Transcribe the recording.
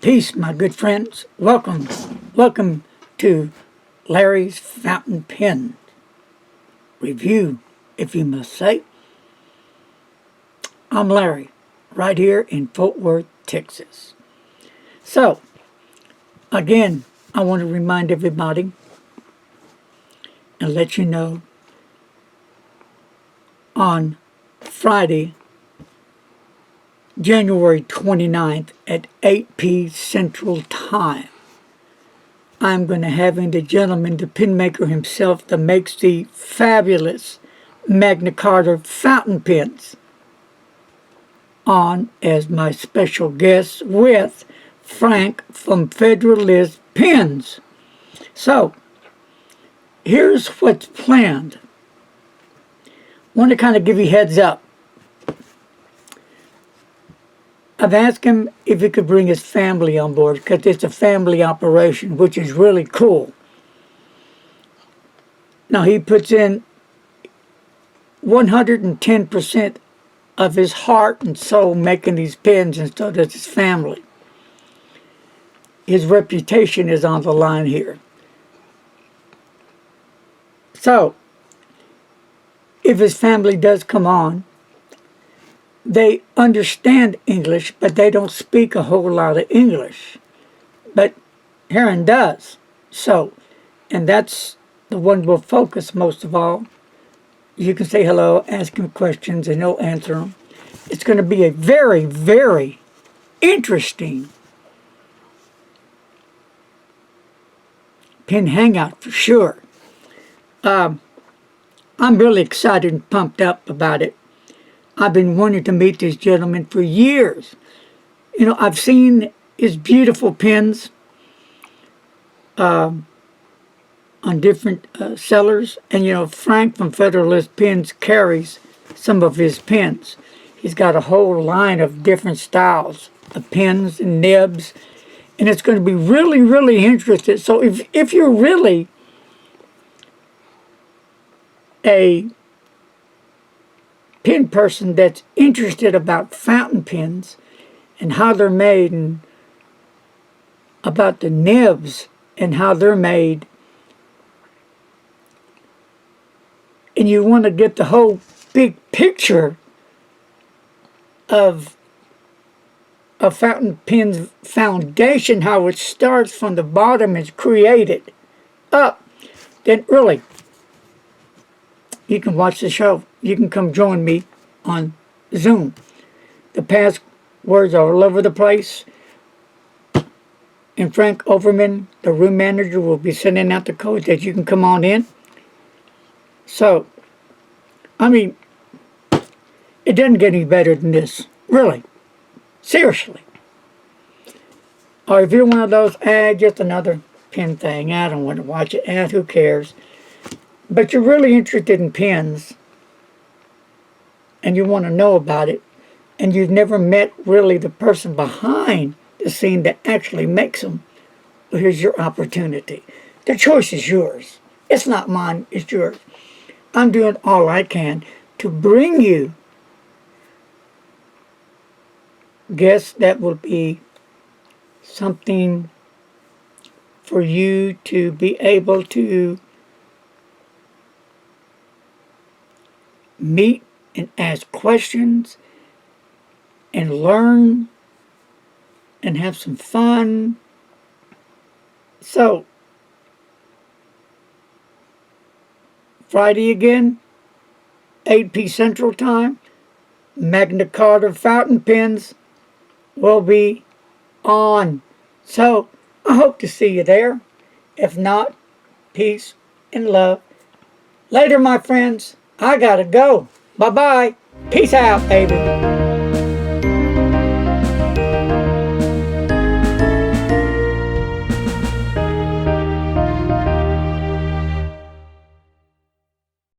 Peace, my good friends. Welcome to Larry's Fountain Pen Review, if you must say. I'm Larry, right here in Fort Worth, Texas. So, again, I want to remind everybody and let you know on Friday, January 29th at 8 p. Central Time, I'm going to have in the gentleman, the pen maker himself, that makes the fabulous Magna Carta fountain pens, on as my special guest with Frank from Federalist Pens. So, here's what's planned. I want to kind of give you a heads up. I've asked him if he could bring his family on board because it's a family operation, which is really cool. Now, he puts in 110% of his heart and soul making these pens, and so does his family. His reputation is on the line here. So, if his family does come on, they understand English, but they don't speak a whole lot of English. But Heron does. So, and that's the one we'll focus most of all. You can say hello, ask him questions, and he'll answer them. It's going to be a very, very interesting Pen Hangout for sure. I'm really excited and pumped up about it. I've been wanting to meet this gentleman for years. You know, I've seen his beautiful pens on different sellers. And, you know, Frank from Federalist Pens carries some of his pens. He's got a whole line of different styles of pens and nibs. And it's going to be really, really interesting. So if you're really a pen person that's interested about fountain pens and how they're made, and about the nibs and how they're made, and you want to get the whole big picture of a fountain pen's foundation, how it starts from the bottom and is created up, then really, you can watch the show. You can come join me on Zoom. The passwords are all over the place. And Frank Overman, the room manager, will be sending out the codes that you can come on in. So, I mean, it doesn't get any better than this. Really. Seriously. Or if you're one of those, just another pen thing. I don't want to watch it. Who cares? But you're really interested in pens, and you want to know about it, and you've never met really the person behind the scene that actually makes them, well, here's your opportunity. The choice is yours. It's not mine, it's yours. I'm doing all I can to bring you guests that will be something for you to be able to meet and ask questions and learn and have some fun. So, Friday again, 8 p. Central Time, Magna Carta fountain pens will be on. So, I hope to see you there. If not, peace and love. Later, my friends. I gotta go. Bye-bye. Peace out, baby.